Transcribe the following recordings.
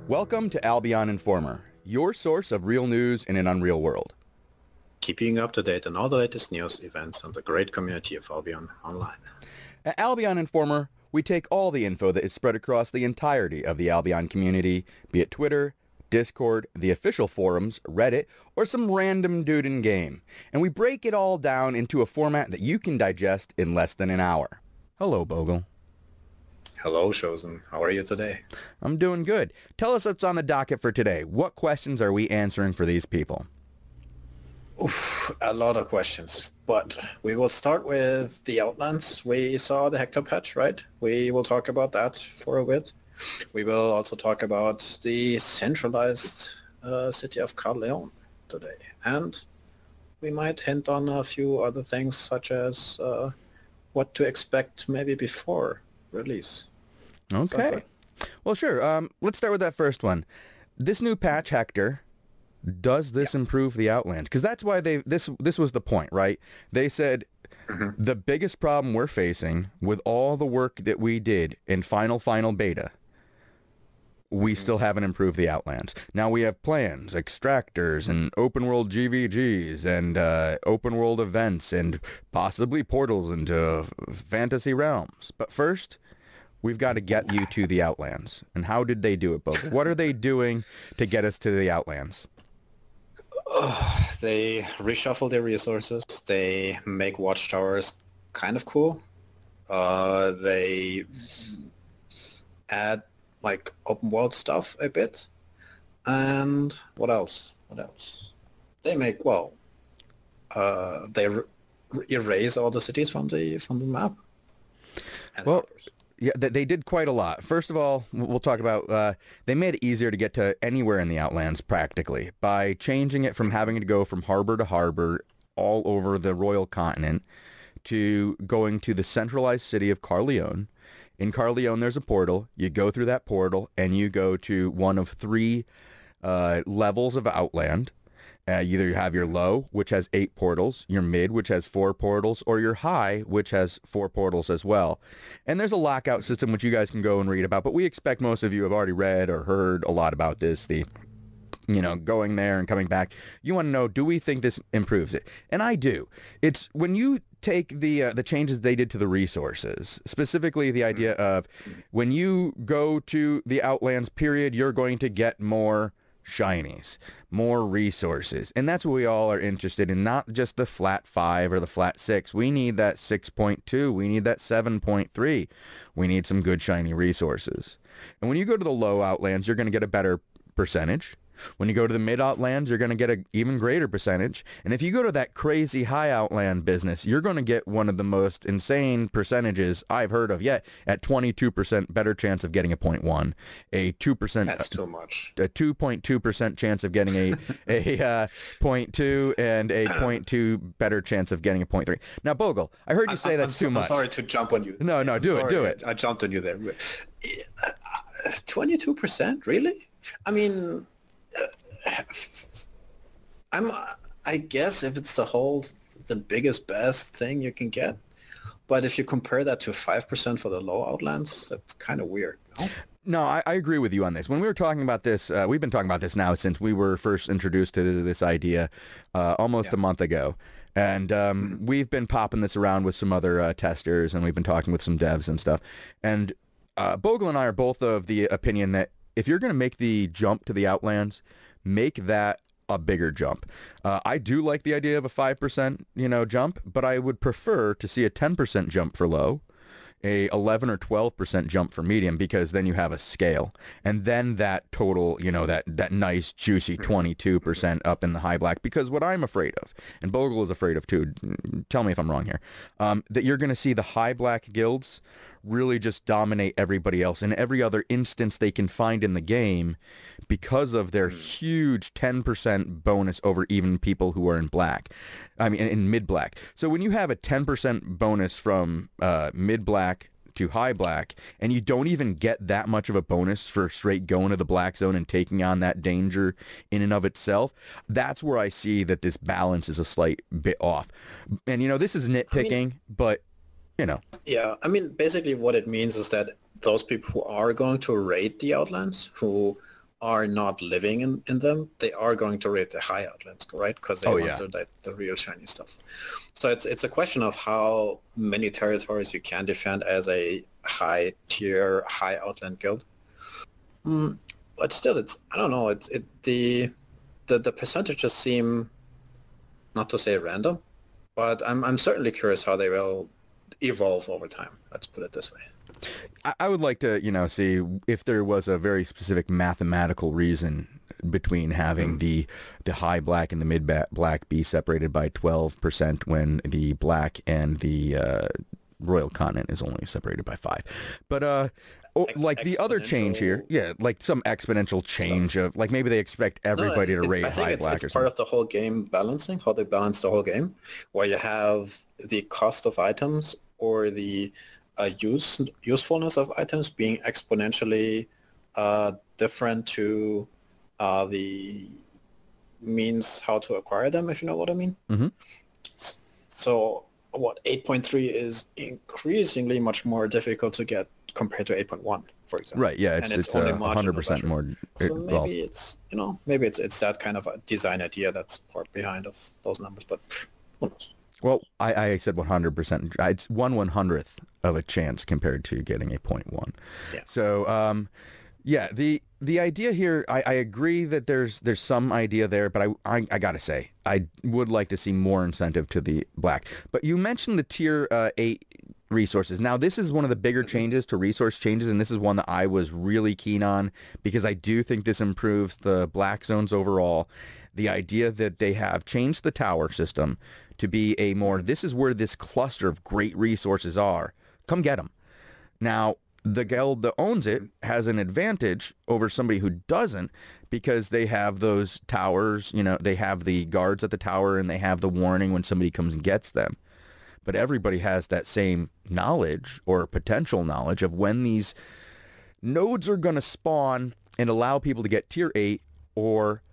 Welcome to Albion Informer, your source of real news in an unreal world. Keeping you up to date on all the latest news, events, and the great community of Albion Online. At Albion Informer, we take all the info that is spread across the entirety of the Albion community, be it Twitter, Discord, the official forums, Reddit, or some random dude in game, and we break it all down into a format that you can digest in less than an hour. Hello, Bogul. Hello, Shozen. How are you today? I'm doing good. Tell us what's on the docket for today. What questions are we answering for these people? Oof, a lot of questions, but we will start with the Outlands. We saw the Hector Patch, right? We will talk about that for a bit. We will also talk about the centralized city of Carleon today, and we might hint on a few other things such as what to expect maybe before release. Okay. Well, sure. Let's start with that first one. This new patch, Hector, does this improve the Outlands? Because that's why this was the point, right? They said the biggest problem we're facing with all the work that we did in final beta, we still haven't improved the Outlands. Now we have plans, extractors, and open world GVGs, and open world events, and possibly portals into fantasy realms. But first, we've got to get you to the Outlands. And how did they do it, Bob? What are they doing to get us to the Outlands? They reshuffle their resources. They make watchtowers kind of cool. They add like open world stuff a bit. And what else? They make they erase all the cities from the map. And well, yeah, they did quite a lot. First of all, we'll talk about they made it easier to get to anywhere in the Outlands practically by changing it from having to go from harbor to harbor all over the royal continent to going to the centralized city of Carleon. In Carleon, there's a portal. You go through that portal and you go to one of three levels of Outland. Either you have your low, which has 8 portals, your mid, which has 4 portals, or your high, which has 4 portals as well. And there's a lockout system, which you guys can go and read about, but we expect most of you have already read or heard a lot about this, going there and coming back. You want to know, do we think this improves it? And I do. It's when you take the changes they did to the resources, specifically the idea of when you go to the Outlands period, you're going to get more shinies, more resources, and that's what we all are interested in, not just the flat 5 or the flat 6. We need that 6.2, we need that 7.3, we need some good shiny resources. And when you go to the low Outlands, you're going to get a better percentage. When you go to the mid Outlands, you're going to get an even greater percentage. And if you go to that crazy high Outland business, you're going to get one of the most insane percentages I've heard of yet, at 22% better chance of getting a 0.1, a 2%. That's too much. A 2.2% chance of getting a 0.2 and a 0.2 better chance of getting a 0.3. Now, Bogul, I heard you say that's too much. I'm sorry to jump on you. No, do it. I jumped on you there. 22%, really? I mean, I guess if it's the biggest, best thing you can get, but if you compare that to 5% for the low Outlands, that's kind of weird. No? No, I agree with you on this. When we were talking about this, we've been talking about this now since we were first introduced to this idea almost a month ago. And we've been popping this around with some other testers, and we've been talking with some devs and stuff. And Bogul and I are both of the opinion that if you're going to make the jump to the Outlands, make that a bigger jump. I do like the idea of a 5%, jump, but I would prefer to see a 10% jump for low, a 11 or 12% jump for medium, because then you have a scale. And then that total, that nice juicy 22% up in the high black. Because what I'm afraid of, and Bogul is afraid of too, tell me if I'm wrong here, that you're going to see the high black guilds really just dominate everybody else in every other instance they can find in the game because of their huge 10% bonus over even people who are in black. I mean, in mid-black. So when you have a 10% bonus from mid-black to high black, and you don't even get that much of a bonus for straight going to the black zone and taking on that danger in and of itself, that's where I see that this balance is a slight bit off. And, this is nitpicking, but Yeah, I mean, basically what it means is that those people who are going to raid the Outlands, who are not living in them, they are going to rate the high Outlands, right? Because they Oh want yeah. the real shiny stuff. So it's a question of how many territories you can defend as a high tier, high Outland guild. But still, I don't know. The percentages seem, not to say random, but I'm certainly curious how they will evolve over time. Let's put it this way. I would like to, see if there was a very specific mathematical reason between having the high black and the mid black be separated by 12% when the black and the royal continent is only separated by 5. But like the other change here, yeah, like some exponential change stuff. of like maybe they expect everybody to rate I think high black it's or part something. of the whole game balancing, how they balance the whole game, where you have the cost of items or the usefulness of items being exponentially different to the means how to acquire them, if you know what I mean. Mm-hmm. So what 8.3 is increasingly much more difficult to get compared to 8.1, for example. Right. Yeah. And It's it's it's only marginal 100% better. more. So Well, maybe it's that kind of a design idea that's part behind of those numbers, but who knows? Well, I said 100%. It's 1/100th of a chance compared to getting a .1. Yeah. So, yeah, the idea here, I agree that there's some idea there, but I gotta say, I would like to see more incentive to the black. But you mentioned the tier 8 resources. Now, this is one of the bigger changes to resource changes, and this is one that I was really keen on because I do think this improves the black zones overall. The idea that they have changed the tower system to be a more, this is where this cluster of great resources are. Come get them. Now, the guild that owns it has an advantage over somebody who doesn't because they have those towers, they have the guards at the tower and they have the warning when somebody comes and gets them. But everybody has that same knowledge or potential knowledge of when these nodes are going to spawn and allow people to get tier 8 or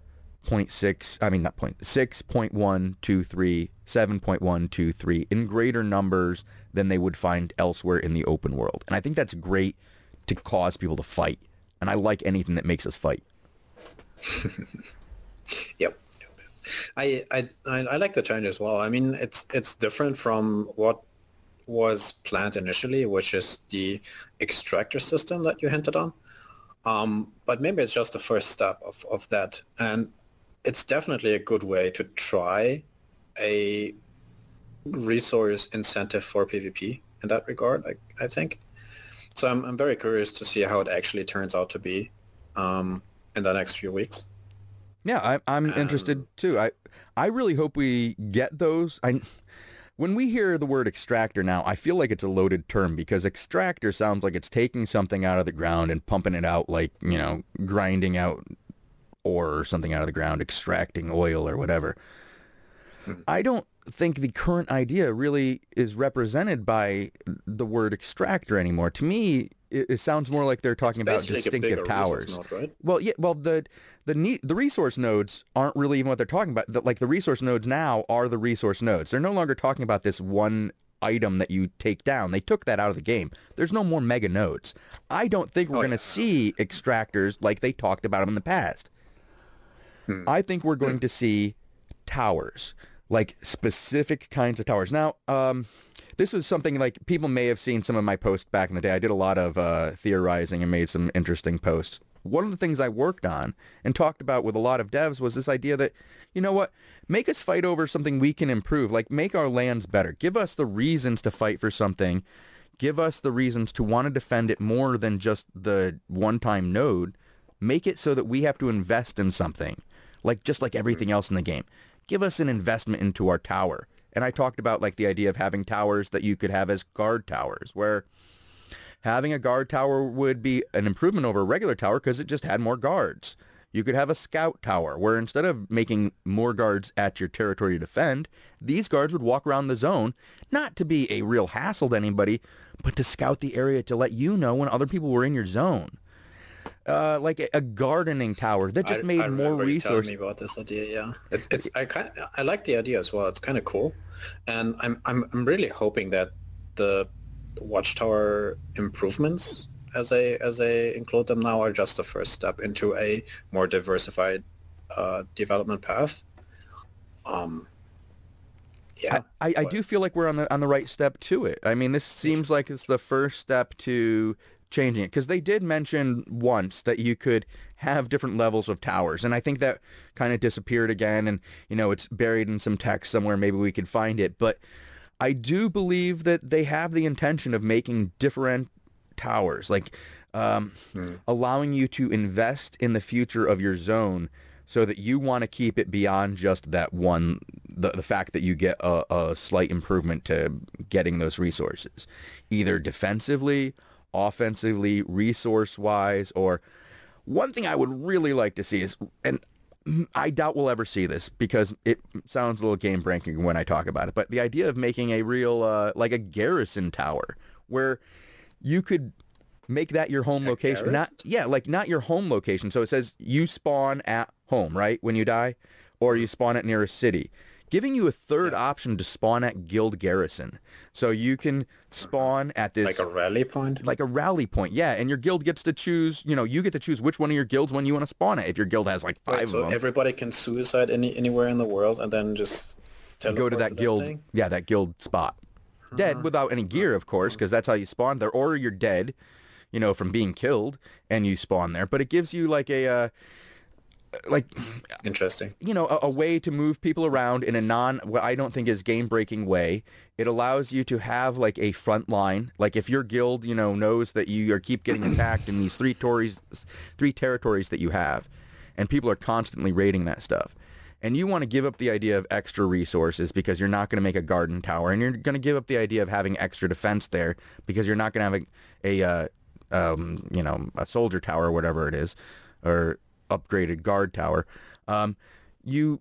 0.6, I mean not 6.123, 7.123 in greater numbers than they would find elsewhere in the open world. And I think that's great to cause people to fight. And I like anything that makes us fight. Yep. I like the change as well. I mean, it's different from what was planned initially, which is the extractor system that you hinted on. But maybe it's just the first step of that. And it's definitely a good way to try a resource incentive for PvP in that regard, I think. So I'm very curious to see how it actually turns out to be in the next few weeks. Yeah, I'm interested too. I really hope we get those. When we hear the word extractor now, I feel like it's a loaded term because extractor sounds like it's taking something out of the ground and pumping it out like, grinding out ore or something out of the ground, extracting oil or whatever. I don't think the current idea really is represented by the word extractor anymore. To me, it sounds more like they're talking about distinctive towers. Node, right? Well, yeah, well the resource nodes aren't really even what they're talking about. The resource nodes now are the resource nodes. They're no longer talking about this one item that you take down. They took that out of the game. There's no more mega nodes. I don't think we're going to see extractors like they talked about them in the past. I think we're going to see towers, like specific kinds of towers. Now, this was something like people may have seen some of my posts back in the day. I did a lot of theorizing and made some interesting posts. One of the things I worked on and talked about with a lot of devs was this idea that, you know what, make us fight over something we can improve, like make our lands better. Give us the reasons to fight for something. Give us the reasons to want to defend it more than just the one-time node. Make it so that we have to invest in something, just like everything else in the game. Give us an investment into our tower. And I talked about the idea of having towers that you could have as guard towers, where having a guard tower would be an improvement over a regular tower because it just had more guards. You could have a scout tower where instead of making more guards at your territory to defend, these guards would walk around the zone, not to be a real hassle to anybody, but to scout the area to let you know when other people were in your zone. Like a gardening tower that just made more resources. Telling me about this idea. Yeah, I like the idea as well. It's kind of cool, and I'm really hoping that the watchtower improvements as they include them now are just the first step into a more diversified development path. Um, I, yeah, I but do feel like we're on the right step to it. I mean, this seems like it's the first step to changing it because they did mention once that you could have different levels of towers, and I think that kind of disappeared again, and it's buried in some text somewhere. Maybe we could find it, but I do believe that they have the intention of making different towers, like um, hmm. allowing you to invest in the future of your zone so that you want to keep it beyond just that one, the fact that you get a slight improvement to getting those resources, either defensively, offensively, resource wise, or one thing I would really like to see is, and I doubt we'll ever see this because it sounds a little game breaking when I talk about it, but the idea of making a real, like a garrison tower where you could make that your home A location. Not, garrison? yeah, like not your home location. So it says you spawn at home, right? When you die, or you Mhm. spawn at near a city. Giving you a third Yeah. option to spawn at guild garrison. So you can Uh-huh. spawn at Like a this rally point? like a rally point. Yeah, and your guild gets to choose, you get to choose which one of your guilds when you want to spawn at. If your guild has like Wait, 5 of so them, everybody can suicide anywhere in the world and then just go to teleport to that that guild, thing? yeah, that guild spot. Dead Uh, without any uh, gear, of course, uh. because that's how you spawn there, or you're dead, from being killed and you spawn there. But it gives you like like Interesting. a way to move people around in a what I don't think is game breaking way. It allows you to have like a front line. Like if your guild, knows that you are keep getting attacked in these three territories that you have, and people are constantly raiding that stuff. And you want to give up the idea of extra resources because you're not going to make a garden tower, and you're going to give up the idea of having extra defense there because you're not going to have a soldier tower or whatever it is, or upgraded guard tower. You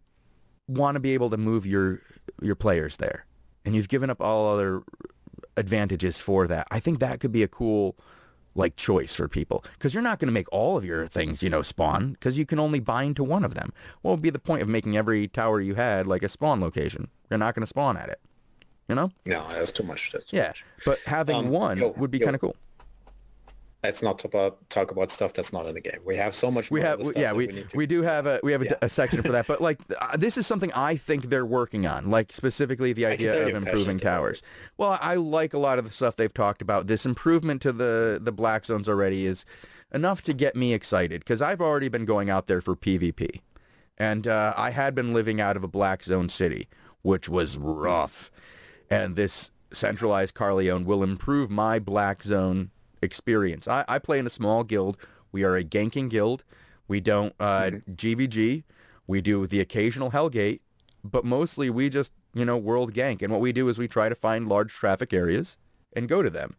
want to be able to move your players there, and you've given up all other advantages for that. I think that could be a cool like choice for people because you're not going to make all of your things spawn because you can only bind to one of them. What would be the point of making every tower you had like a spawn location? You're not going to spawn at it, you know? No, that's too much. That's too Yeah, much. but having one Yo, would be kind yo, of cool. let's not talk about stuff that's not in the game. We have so much We more have, other stuff yeah, that we need to. we do Yeah, have yeah. a section for that, but like this is something I think they're working on, like specifically the I can idea tell of you're improving passionate about towers. it. Well, I like a lot of the stuff they've talked about. This improvement to the black zones already is enough to get me excited because I've already been going out there for PvP, and I had been living out of a black zone city, which was Mm. rough. And this centralized Carleon will improve my black zone experience. I play in a small guild. We are a ganking guild. We don't Mhm. GVG. We do the occasional Hellgate, but mostly we just, world gank. And what we do is we try to find large traffic areas and go to them.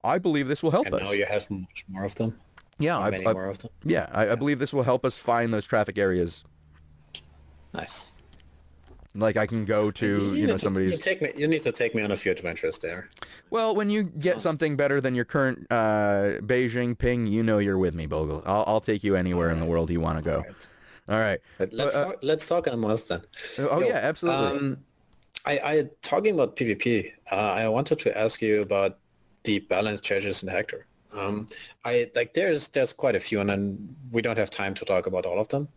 I believe this will help And now us. you have much more of them, Yeah, or many more of them. I Yeah, believe this will help us find those traffic areas. nice. Like I can go to, You somebody's. take me. You need to take me on a few adventures there. Well, when you get So, something better than your current Beijing ping, you're with me, Bogul. I'll take you all anywhere in the right, world you want to all go. right. All right. But Let's talk. Let's talk in a month then. oh yeah, Yo, absolutely. I talking about PvP. I wanted to ask you about the balance changes in Hector. I like there's quite a few, and then we don't have time to talk about all of them.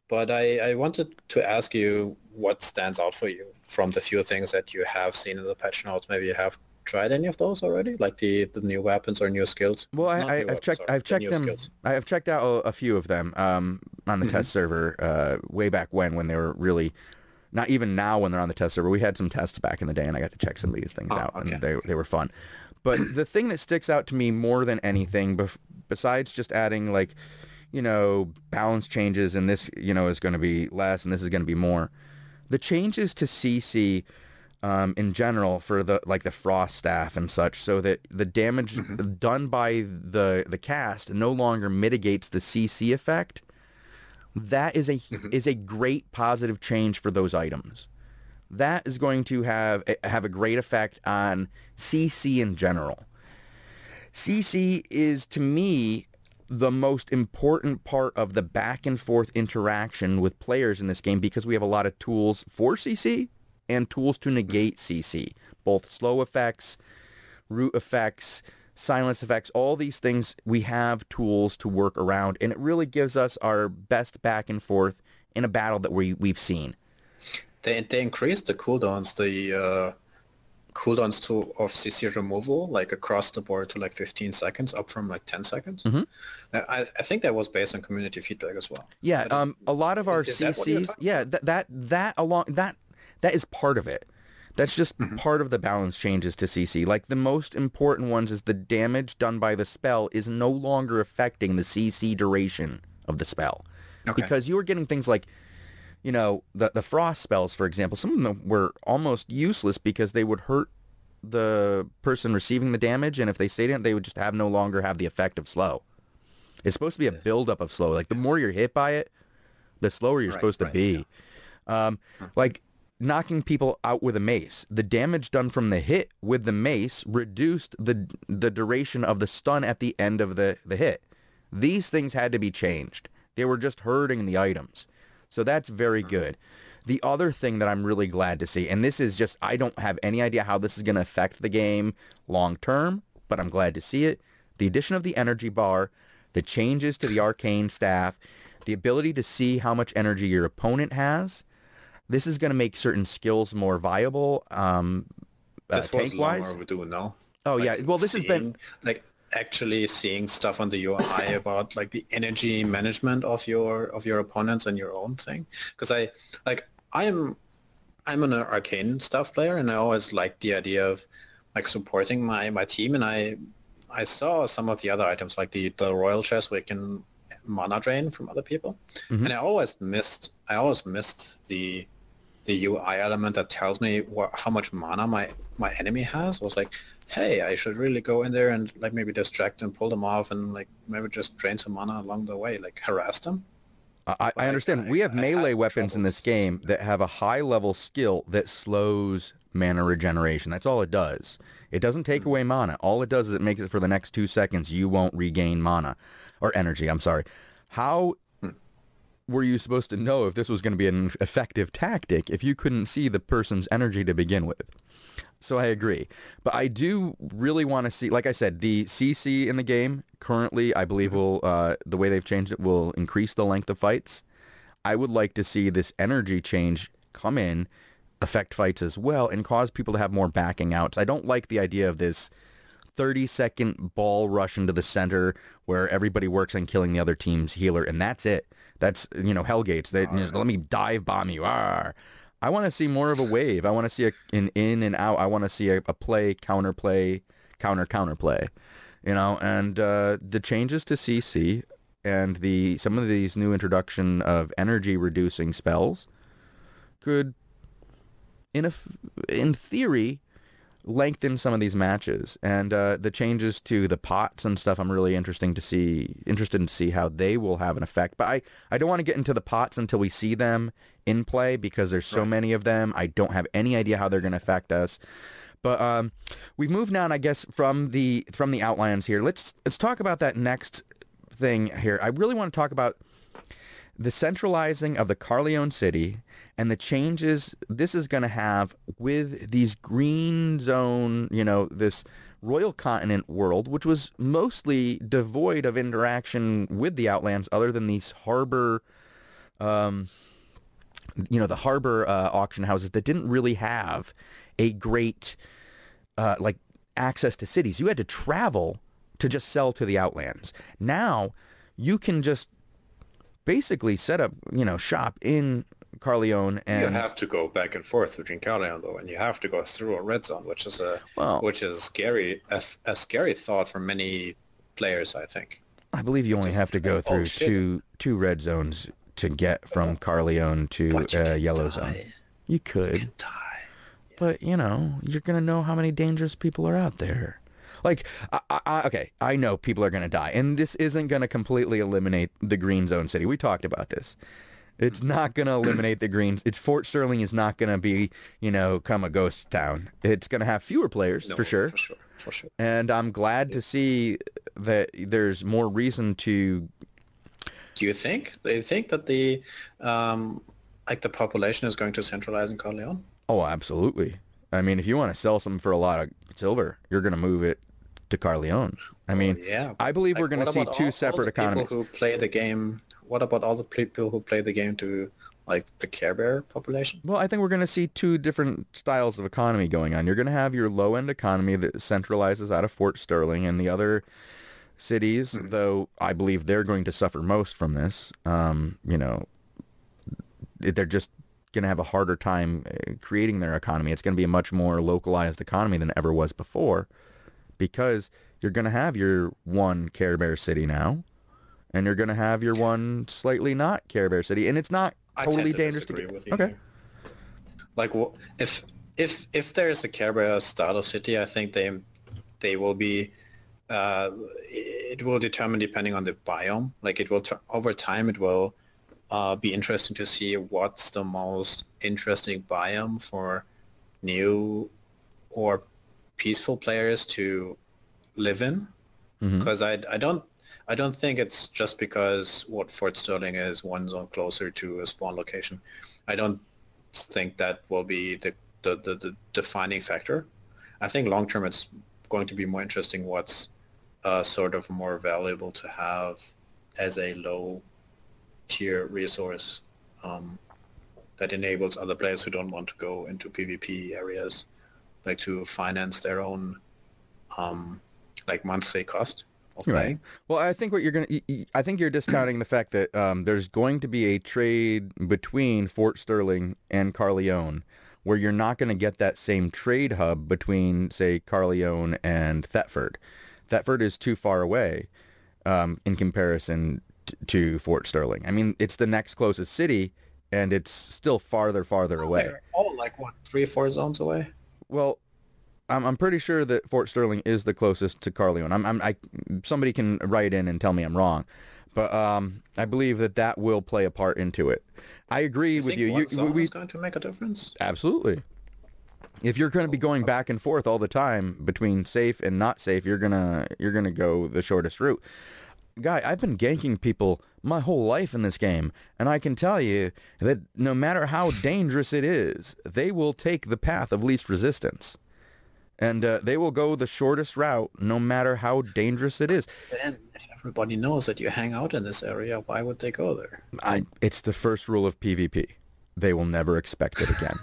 But I wanted to ask you what stands out for you from the few things that you have seen in the patch notes. Maybe you have tried any of those already, like the new weapons or new skills. Well, Not new I've weapons, checked sorry, I've the checked new them. skills. I have checked out a few of them on the Hmm. test server way back when they were really not even now when they're on the test server. We had some tests back in the day, and I got to check some of these things Oh, out, and okay. they were fun. But the thing that sticks out to me more than anything, besides just adding like balance changes, and this is going to be less, and this is going to be more. The changes to CC in general for the frost staff and such, so that the damage Hmm. done by the cast no longer mitigates the CC effect. That Hmm. is a great positive change for those items. That is going to have a great effect on CC in general. CC is to me the most important part of the back and forth interaction with players in this game because we have a lot of tools for CC and tools to Hmm. negate CC, both slow effects, root effects, silence effects, all these things, we have tools to work around, and it really gives us our best back and forth in a battle that we've seen. They increased the cooldowns, cooldowns of CC removal, like across the board to like 15 seconds, up from like 10 seconds. Mm-hmm. I think that was based on community feedback as well. Yeah, But a lot of our is that what you're CCs, talking yeah, about? that is part of it. That's just Mm-hmm. part of the balance changes to CC. Like the most important ones is the damage done by the spell is no longer affecting the CC duration of the spell. Okay. Because you were getting things like, the frost spells, for example, some of them were almost useless because they would hurt the person receiving the damage, and if they stayed in it, they would just no longer have the effect of slow. It's supposed to be a buildup of slow. Like the more you're hit by it, the slower you're Right, supposed to right, yeah. be. Like knocking people out with a mace. The damage done from the hit with the mace reduced the duration of the stun at the end of the hit. These things had to be changed. They were just hurting the items. So that's very good. The other thing that I'm really glad to see, and this is just, I don't have any idea how this is going to affect the game long term, but I'm glad to see it. The addition of the energy bar, the changes to the arcane staff, the ability to see how much energy your opponent has. This is going to make certain skills more viable, This was long tank-wise. overdue, no? Oh, yeah. Like Well, this has been... seeing, like actually seeing stuff on the UI about like the energy management of your opponents and your own thing. Because I'm an arcane stuff player, and I always liked the idea of like supporting my team. And I saw some of the other items like the royal chest where you can mana drain from other people, Mhm. and I always missed the UI element that tells me how much mana my enemy has. I was like, hey, I should really go in there and like maybe distract and pull them off and like maybe just drain some mana along the way, like harass them. I But understand. We have I had melee weapons in this troubles. game that have a high level skill that slows mana regeneration. That's all it does. It doesn't take Mm. away mana. All it does is it makes it for the next 2 seconds you won't regain mana or energy. I'm sorry. How Mm. were you supposed to know if this was going to be an effective tactic if you couldn't see the person's energy to begin with? So I agree. But I do really want to see, like I said, the CC in the game currently, I believe Mhm. will, the way they've changed it will increase the length of fights. I would like to see this energy change come in, affect fights as well, and cause people to have more backing outs. I don't like the idea of this 30-second ball rush into the center where everybody works on killing the other team's healer, and that's it. That's, Hellgates. They, All right. let me dive bomb you. Arr. I want to see more of a wave. I want to see an in and out. I want to see a play, counter play, counter play. And the changes to CC and some of these new introduction of energy reducing spells could, in theory, lengthen some of these matches. And the changes to the pots and stuff, I'm really interested to see how they will have an effect. But I don't want to get into the pots until we see them in play because there's so Right. many of them. I don't have any idea how they're going to affect us. But we've moved on, I guess, from the Outlands here. Let's talk about that next thing here. I really want to talk about the centralizing of the Carleon city and the changes this is going to have with these green zone, this royal continent world, which was mostly devoid of interaction with the Outlands other than these harbor, um, the harbor auction houses that didn't really have a great, like, access to cities. You had to travel to just sell to the Outlands. Now, you can just basically set up, shop in Carleon You and, have to go back and forth between Callahan though, and you have to go through a red zone, well, which is scary, a scary thought for many players, I think. I believe you Which only is have to like, go oh through shit, two red zones to get from Carleon to but you can Yellow Zone. die. You You could, can die. Yeah. but you're gonna know how many dangerous people are out there. Like, okay, I know people are gonna die, and this isn't gonna completely eliminate the Green Zone City. We talked about this. It's not going to eliminate the Greens. Fort Sterling is not going to be, come a ghost town. It's going to have fewer players for No, sure. for sure, for sure. And I'm glad to see that there's more reason to... Do you think that um, the population is going to centralize in Corleone? Oh, absolutely. I mean, if you want to sell something for a lot of silver, you're going to move it to Carleon. I Well, mean, yeah, I but believe we're like, going to what see about two all separate the people economies. who play the game? What about all the people who play the game to like the Care Bear population? Well, I think we're going to see two different styles of economy going on. You're going to have your low-end economy that centralizes out of Fort Sterling, and the other cities, Mhm. though I believe they're going to suffer most from this. They're just going to have a harder time creating their economy. It's going to be a much more localized economy than it ever was before, because you're going to have your one Care Bear city now, and you're going to have your one slightly not Care Bear city, and it's not I tend totally to dangerous to disagree get. with you Okay. here. Like, if there is a Care Bear starter city, I think they will be. It will determine depending on the biome. Like it will over time, it will be interesting to see what's the most interesting biome for new or peaceful players to live in. Mm-hmm. Because I don't think it's just because what Fort Sterling is one zone closer to a spawn location. I don't think that will be the defining factor. I think long term it's going to be more interesting what's sort of more valuable to have as a low tier resource um, that enables other players who don't want to go into PvP areas like to finance their own um, like monthly cost of Right. playing. Well, I think what you're going to, I think you're discounting the fact that there's going to be a trade between Fort Sterling and Carleon, where you're not going to get that same trade hub between, say, Carleon and Thetford. Thetford is too far away in comparison to Fort Sterling. I mean, it's the next closest city, and it's still farther Oh, away. they're all like what 3 or 4 zones away. Well, I'm pretty sure that Fort Sterling is the closest to Carleon. Somebody can write in and tell me I'm wrong, but I believe that that will play a part into it. I agree You with think you. one zone We is going to make a difference? absolutely. If you're going to be Oh, going okay. back and forth all the time between safe and not safe, you're gonna go the shortest route. Guy, I've been ganking people my whole life in this game, and I can tell you that no matter how dangerous it is, they will take the path of least resistance. And they will go the shortest route no matter how dangerous it is. Then, if everybody knows that you hang out in this area, why would they go there? It's the first rule of PvP. They will never expect it again.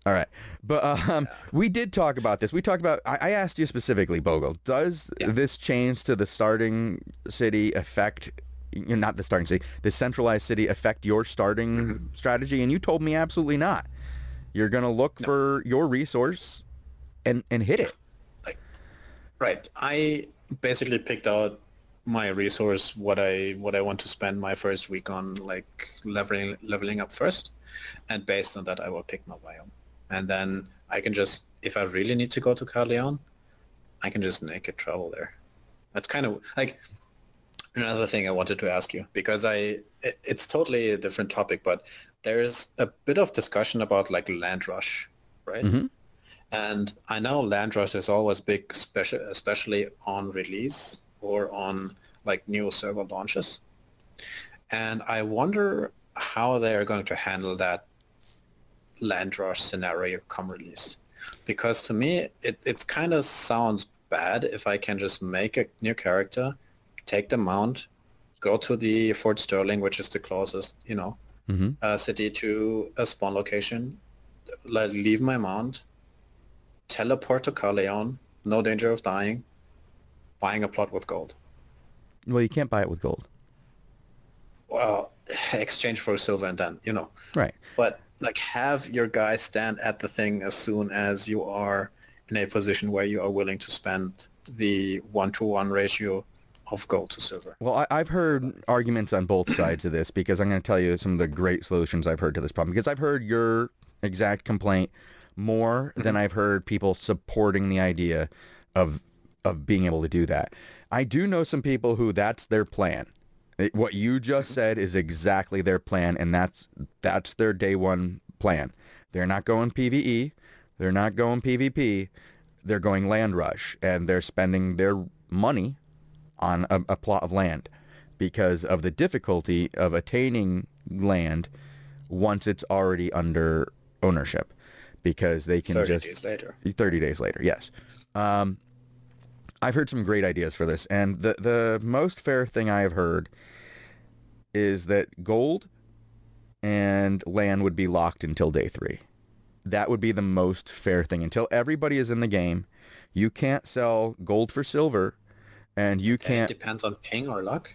All right. But Yeah. we did talk about this. We talked about, I asked you specifically, Bogul, does Yeah. this change to the starting city affect, not the starting city, the centralized city affect your starting Mhm. strategy? And you told me absolutely not. You're going to look No. for your resource and hit Yeah. it. Like, right. I basically picked out my resource, what I want to spend my first week on, like leveling up first, and based on that, I will pick my biome, and then I can just, if I really need to go to Carleon, I can just naked travel there. That's kind of like another thing I wanted to ask you because it's totally a different topic, but there's a bit of discussion about like land rush, right? Mm-hmm. And I know land rush is always big, especially on release or on like new server launches. And I wonder how they are going to handle that land rush scenario come release. Because to me, it kind of sounds bad if I can just make a new character, take the mount, go to the Fort Sterling, which is the closest, Mm-hmm. city to a spawn location, like leave my mount, teleport to Carleon, no danger of dying, buying a plot with gold. Well, you can't buy it with gold. Well, exchange for silver and then, Right. but like have your guy stand at the thing as soon as you are in a position where you are willing to spend the 1-to-1 ratio of gold to silver Well, I've for that. heard arguments on both sides of this because I'm going to tell you some of the great solutions I've heard to this problem. Because I've heard your exact complaint more than Mhm. I've heard people supporting the idea of being able to do that. I do know some people who that's their plan. What you just Mhm. said is exactly their plan, and that's their day one plan. They're not going PvE. They're not going PvP. They're going land rush, and they're spending their money on a plot of land because of the difficulty of attaining land once it's already under ownership because they can 30 just days later. 30 days later, yes. um, I've heard some great ideas for this, and the most fair thing I have heard is that gold and land would be locked until day 3. That would be the most fair thing. Until everybody is in the game, you can't sell gold for silver, and you Okay, can't. depends on ping or luck.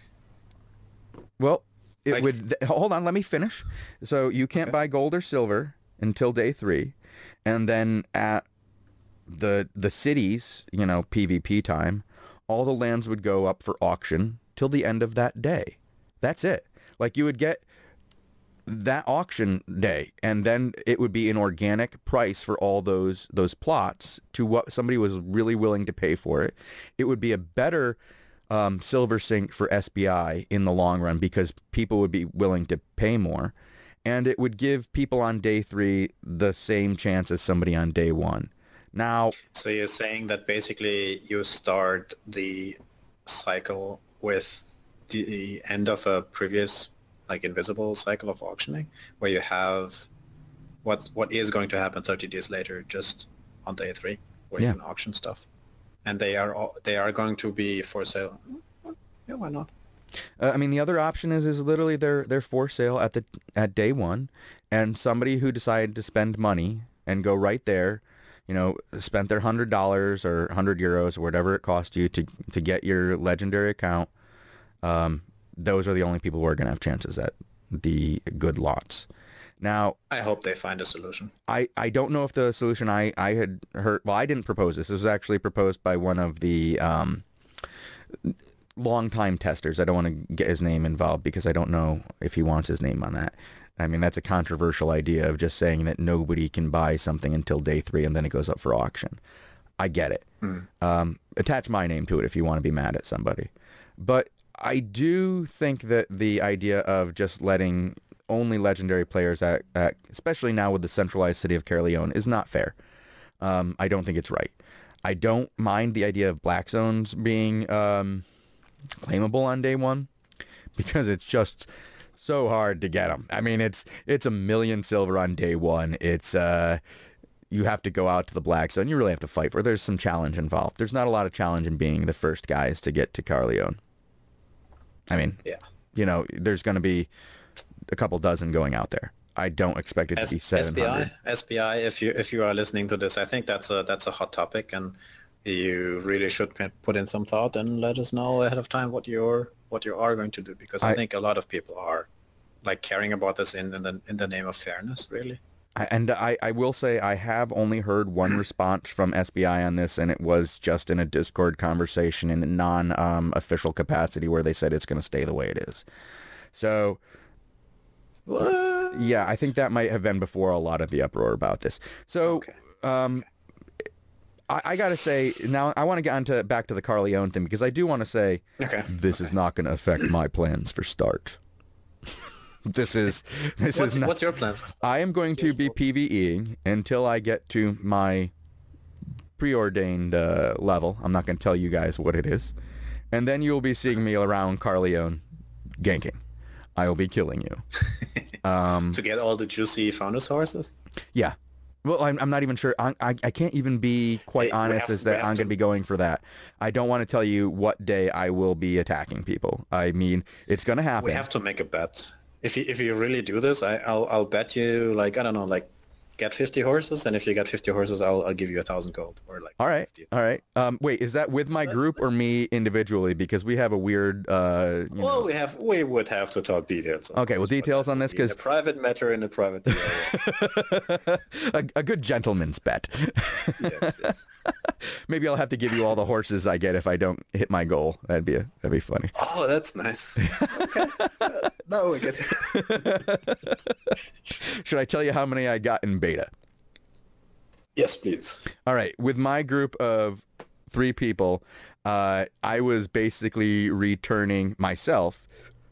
Well, it Like, would. Hold on, let me finish. So you can't okay. buy gold or silver until day 3, and then at the cities, PvP time, all the lands would go up for auction till the end of that day. That's it. Like you would get that auction day, and then it would be an organic price for all those plots to what somebody was really willing to pay for it. It would be a better silver sync for SBI in the long run because people would be willing to pay more, and it would give people on day 3 the same chance as somebody on day 1. Now, So you're saying that basically you start the cycle with the end of a previous like invisible cycle of auctioning where you have what is going to happen 30 days later just on day 3 where you yeah. can auction stuff and they are going to be for sale. Yeah, why not? I mean, the other option is literally they're for sale at day 1, and somebody who decided to spend money and go right there, spent their $100 or €100 or whatever it cost you to get your legendary account. Those are the only people who are going to have chances at the good lots. Now, I hope they find a solution. I don't know if the solution I had heard. Well, I didn't propose this. This was actually proposed by one of the longtime testers. I don't want to get his name involved because I don't know if he wants his name on that. I mean, that's a controversial idea of just saying that nobody can buy something until day 3 and then it goes up for auction. I get it. Attach my name to it if you want to be mad at somebody. But I do think that the idea of just letting only legendary players especially now with the centralized city of Caerleon, is not fair. I don't think it's right. I don't mind the idea of black zones being claimable on day 1 because it's just so hard to get them. I mean, it's a million silver on day 1. It's you have to go out to the black zone. You really have to fight for it. There's some challenge involved. There's not a lot of challenge in being the first guys to get to Caerleon. I mean, Yeah. There's going to be a couple dozen going out there. I don't expect it to be 700. SBI, if you are listening to this, I think that's a hot topic, and you really should put in some thought and let us know ahead of time what you are going to do, because I think a lot of people are like caring about this in the name of fairness, really. I will say I have only heard one response from SBI on this, and it was just in a Discord conversation in a non-official capacity where they said it's going to stay the way it is. So, What? yeah, I think that might have been before a lot of the uproar about this. So, Okay. I got to say, now I want to get back to the Caerleon thing, because I do want to say Okay. this is not going to affect my plans for start. This is not. What's your plan? I am going to be PvEing until I get to my preordained level. I'm not going to tell you guys what it is. And then you'll be seeing me around Caerleon ganking. I will be killing you. To get all the juicy founders horses? Yeah. Well, I'm not even sure. I can't even be quite honest as that I'm going to be going for that. I don't want to tell you what day I will be attacking people. I mean, it's going to happen. We have to make a bet. If you really do this, I'll bet you, like, I don't know, like, get 50 horses, and if you get 50 horses, I'll give you 1,000 gold, or like. All right. 50. All right. Wait, is that with my group or me individually? Because we have a weird. Well, we would have to talk details. Okay. Well, details on this because a private matter in a private. a good gentleman's bet. Yes. Maybe I'll have to give you all the horses I get if I don't hit my goal. That'd be funny. Oh, that's nice. Okay. No, we get. Should I tell you how many I got in beta? Yes, please. All right. With my group of 3 people, I was basically returning myself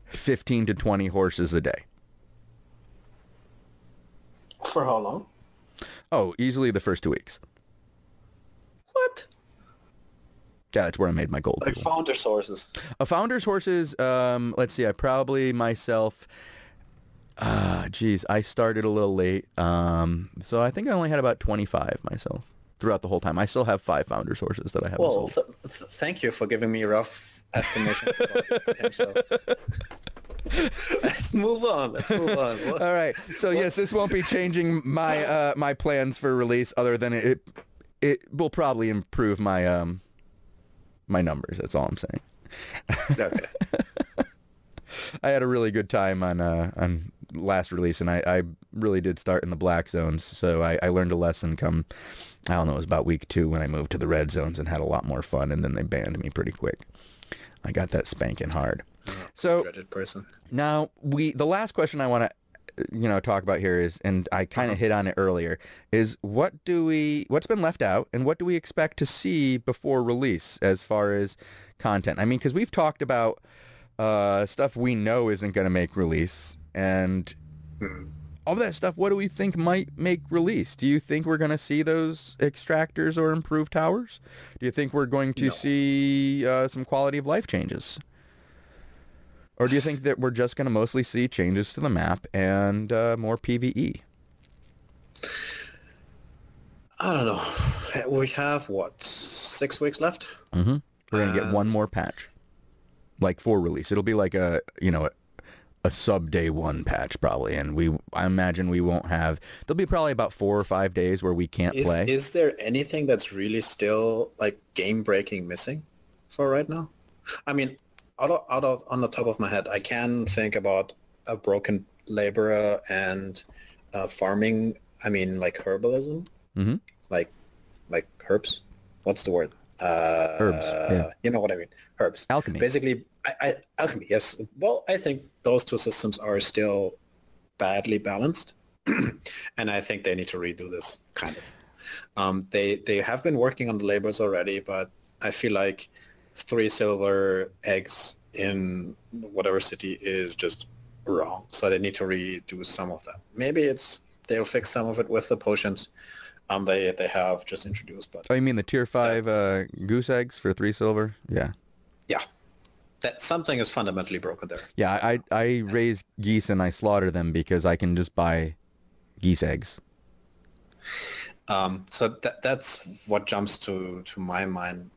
15 to 20 horses a day. For how long? Oh, easily the first 2 weeks. What? Yeah, that's where I made my gold. Like founder's horses. A founder's horses, let's see, I probably myself, I started a little late. So I think I only had about 25 myself. throughout the whole time. I still have 5 founders horses that I haven't Well, sold. thank you for giving me rough estimations about your potential. Let's move on. Let's move on. All right. So yes, this won't be changing my my plans for release. Other than it will probably improve my my numbers. That's all I'm saying. Okay. I had a really good time on last release, and I really did start in the black zones. So I learned a lesson come, I don't know, it was about week 2 when I moved to the red zones and had a lot more fun, and then they banned me pretty quick. I got that spanking hard. So Dreaded person. now the last question I want to talk about here is, and I kind of hit on it earlier, is what's been left out and what do we expect to see before release as far as content? I mean, because we've talked about stuff we know isn't going to make release, and all that stuff, what do we think might make release? Do you think we're going to see those extractors or improved towers? Do you think we're going to see some quality of life changes? Or do you think that we're just going to mostly see changes to the map and more PvE? I don't know. We have, what, 6 weeks left? Mm-hmm. We're going to get one more patch, like for release. It'll be like a sub day 1 patch probably, and I imagine we won't have. There'll be probably about 4 or 5 days where we can't play. Is there anything that's really still like game breaking missing for right now? I mean, on the top of my head, I can think about a broken laborer and farming. I mean, like herbalism, Mm-hmm. like herbs. What's the word? Herbs. Yeah. You know what I mean? Herbs. Alchemy. Basically, alchemy. Yes. Well, I think those 2 systems are still badly balanced, and I think they need to redo this kind of. They have been working on the labors already, but I feel like 3 silver eggs in whatever city is just wrong. So they need to redo some of that. Maybe they'll fix some of it with the potions they have just introduced. But Oh, you mean the tier 5 goose eggs for 3 silver? Yeah. Yeah. That something is fundamentally broken there. Yeah, I raise geese and I slaughter them because I can just buy geese eggs. So that's what jumps to my mind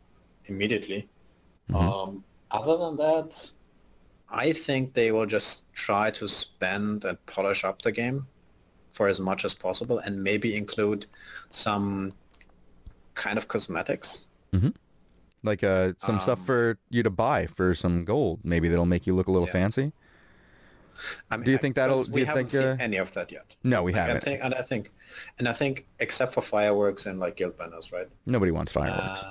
immediately. Mm-hmm. Other than that, I think they will just try to spend and polish up the game for as much as possible, and maybe include some kind of cosmetics. Mm-hmm. Like some stuff for you to buy for some gold. Maybe that'll make you look a little fancy. I mean, Do you think that'll? We haven't seen any of that yet. No, we haven't. I think, except for fireworks and like guild banners, right? Nobody wants fireworks.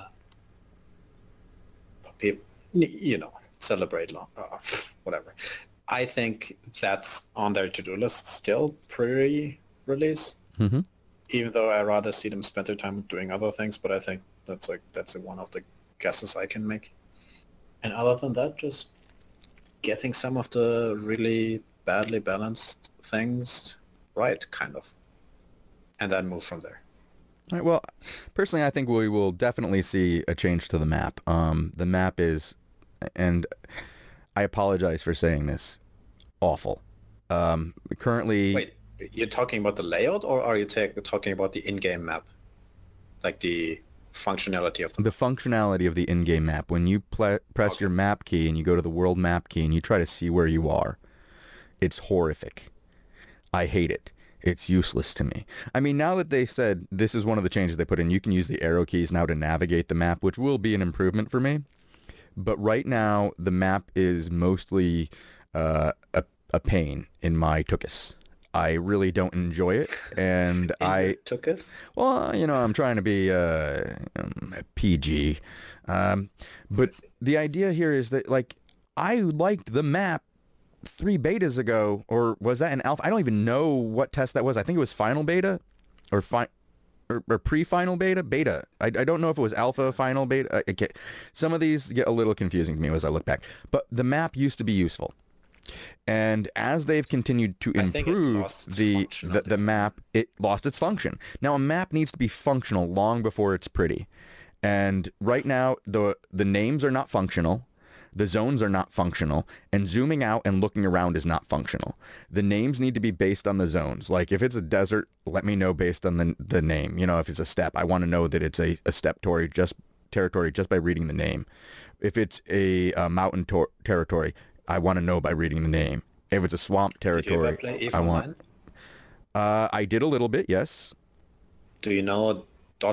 People, celebrate long, whatever. I think that's on their to-do list still pre-release. Mm-hmm. Even though I rather see them spend their time doing other things, but I think that's one of the guesses I can make. And other than that, just getting some of the really badly balanced things right, kind of, and then move from there. All right, well, personally, I think we will definitely see a change to the map. The map is, and I apologize for saying this, awful. Currently... Wait, you're talking about the layout, or are you talking about the in-game map? Like the functionality of the functionality of the in-game map. When you press your map key and you go to the world map key and you try to see where you are, it's horrific. I hate it. It's useless to me. I mean, now that they said this is one of the changes they put in, you can use the arrow keys now to navigate the map, which will be an improvement for me. But right now, the map is mostly a pain in my tuchus. I really don't enjoy it, and tuchus? Well, I'm trying to be PG, but the idea here is that, like, I liked the map 3 betas ago, or was that an alpha? I don't even know what test that was. I think it was final beta, or pre-final beta. I don't know if it was alpha, final beta. Some of these get a little confusing to me as I look back, but the map used to be useful. And as they've continued to improve the map, it lost its function. Now, a map needs to be functional long before it's pretty. And right now, the names are not functional. The zones are not functional, and zooming out and looking around is not functional. The names need to be based on the zones. Like if it's a desert, let me know based on the name. You know, if it's a steppe, I want to know that it's a steppe territory just by reading the name. If it's a mountain territory, I want to know by reading the name. If it's a swamp territory, Did you ever play EVE I want. Online? I did a little bit, yes. Do you know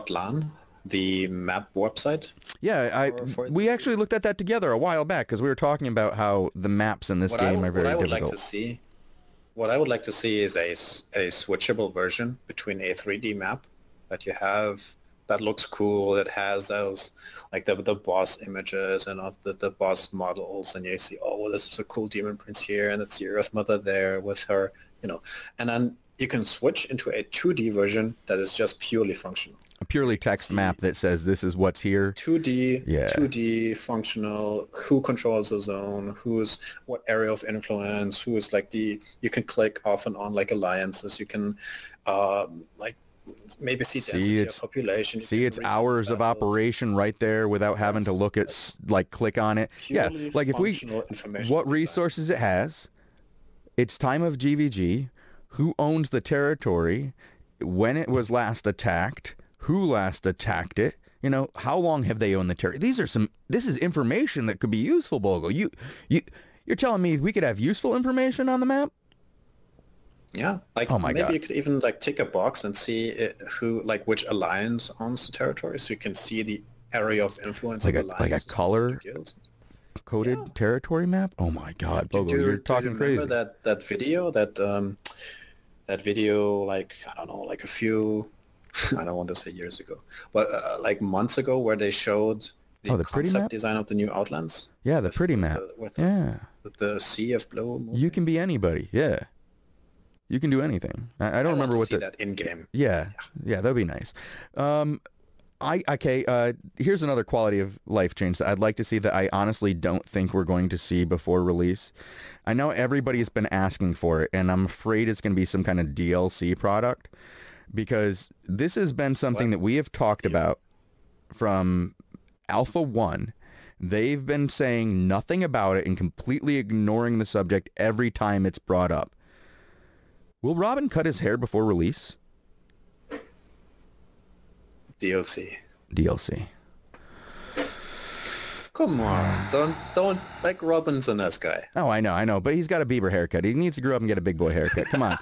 .lan, the map website? Yeah, we actually looked at that together a while back because we were talking about how the maps in this game are very what I would difficult. like to see, what I would like to see is a switchable version between a 3D map that you have that looks cool. It has those like the boss images and of the boss models, and you see, oh, this is a cool demon prince here, and it's the Earth Mother there with her, you know, and then you can switch into a 2D version that is just purely functional. A purely text map that says this is what's here. 2D, Yeah. 2D functional, who controls the zone, who's what area of influence, who is like you can click off and on like alliances, you can like maybe see density of population. See its hours of operation right there without having to look at, like click on it. Yeah, like if we, what resources it has, its time of GVG, who owns the territory, when it was last attacked, who last attacked it, you know, how long have they owned the territory? This is information that could be useful, Bogul. You're telling me we could have useful information on the map? Yeah, like oh my maybe God. You could even like tick a box and see like which alliance owns the territory, so you can see the area of influence of alliance. Like a color coded territory map? Oh my God, Bogul, you're talking crazy. Remember that video that video, like, I don't know, like a few, I don't want to say years ago, but like months ago, where they showed the concept design of the new Outlands? Yeah, the pretty map. With the sea of blue moving. You can be anybody, yeah. You can do anything. I don't remember what that in-game. Yeah, that'd be nice. Here's another quality of life change that I'd like to see that I honestly don't think we're going to see before release. I know everybody's been asking for it, and I'm afraid it's going to be some kind of DLC product, because this has been something that we have talked about from Alpha 1. They've been saying nothing about it and completely ignoring the subject every time it's brought up. Will Robin cut his hair before release? DLC. Come on, don't like Robin's a nice guy. Oh, I know, but he's got a Bieber haircut. He needs to grow up and get a big boy haircut. Come on.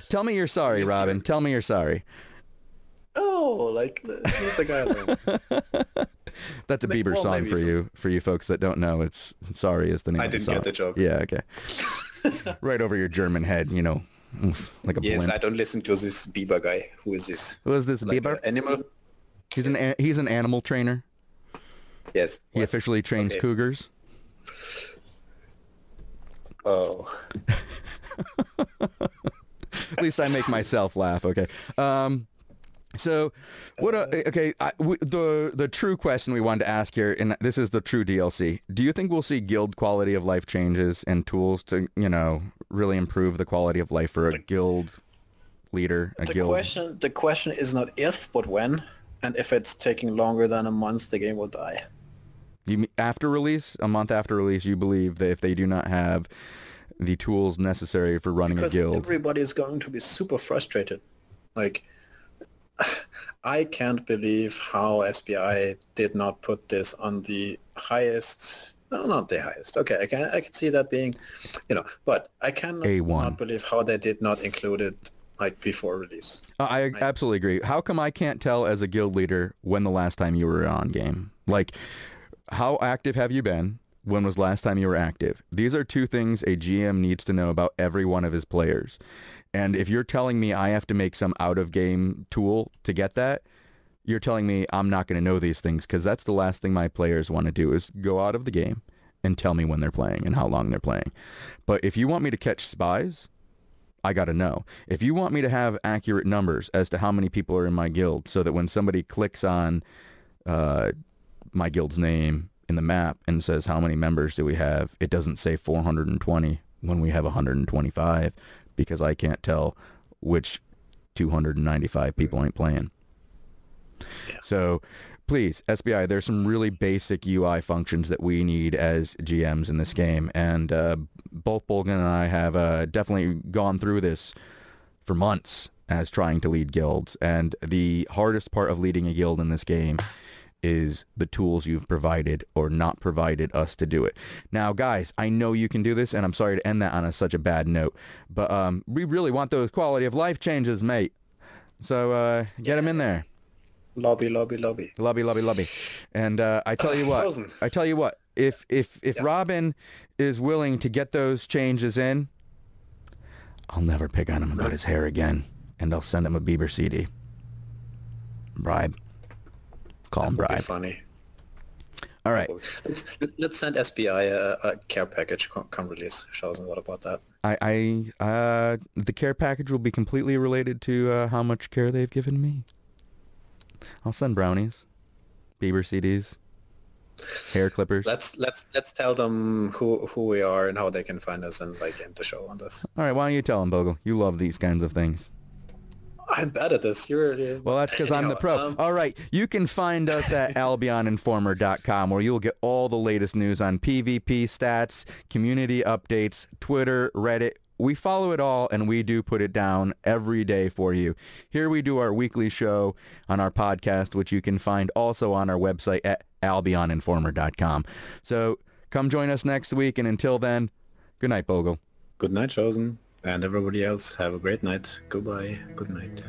Tell me you're sorry, Robin. Tell me you're sorry. Oh, like he's the guy. That's a Bieber song for you folks that don't know. It's Sorry is the name of the song. I didn't get the joke. Yeah, okay. Right over your German head, you know. Like a blimp. I don't listen to this Bieber guy. Who is this? Who is this, like Bieber? Animal? He's an animal trainer. Yes. He officially trains cougars. Oh. At least I make myself laugh. Okay. So, the true question we wanted to ask here, and this is the true DLC. Do you think we'll see guild quality of life changes and tools to, you know, really improve the quality of life for a guild leader? The question is not if, but when. And if it's taking longer than a month, the game will die. You after release, a month after release, you believe that if they do not have the tools necessary for running a guild, everybody is going to be super frustrated. Like, I can't believe how SBI did not put this on the highest. No, not the highest. Okay, I can see that being, you know, but I cannot not believe how they did not include it like before release. I absolutely agree. How come I can't tell as a guild leader when the last time you were on game? Like, how active have you been? When was last time you were active? These are two things a GM needs to know about every one of his players. And if you're telling me I have to make some out-of-game tool to get that, you're telling me I'm not going to know these things, because that's the last thing my players want to do is go out of the game and tell me when they're playing and how long they're playing. But if you want me to catch spies, I got to know. If you want me to have accurate numbers as to how many people are in my guild, so that when somebody clicks on my guild's name in the map and says how many members do we have, it doesn't say 420 when we have 125, because I can't tell which 295 people ain't playing. Yeah. So please, SBI, there's some really basic UI functions that we need as GMs in this game, and both Bogul and I have definitely gone through this for months as trying to lead guilds, and the hardest part of leading a guild in this game is the tools you've provided or not provided us to do it. Now, guys, I know you can do this, and I'm sorry to end that on such a bad note, but we really want those quality of life changes, mate. So get them in there. Lobby, lobby, lobby. Lobby, lobby, lobby. And I tell you what, Shozen. if Yeah. Robin is willing to get those changes in, I'll never pick on him about his hair again, and I'll send him a Bieber CD. Bribe. Call him That would be bribe. funny. All right. Let's send SBI a care package come release. Shozen, what about that? The care package will be completely related to how much care they've given me. I'll send brownies, Bieber CDs, hair clippers. Let's tell them who we are and how they can find us and like end the show on this. All right, why don't you tell them, Bogul? You love these kinds of things. I'm bad at this. Well, that's because I'm the pro. All right, you can find us at albioninformer.com, where you'll get all the latest news on PvP stats, community updates, Twitter, Reddit. We follow it all, and we do put it down every day for you. Here we do our weekly show on our podcast, which you can find also on our website at albioninformer.com. So come join us next week, and until then, good night, Bogul. Good night, Shozen. And everybody else, have a great night. Goodbye. Good night.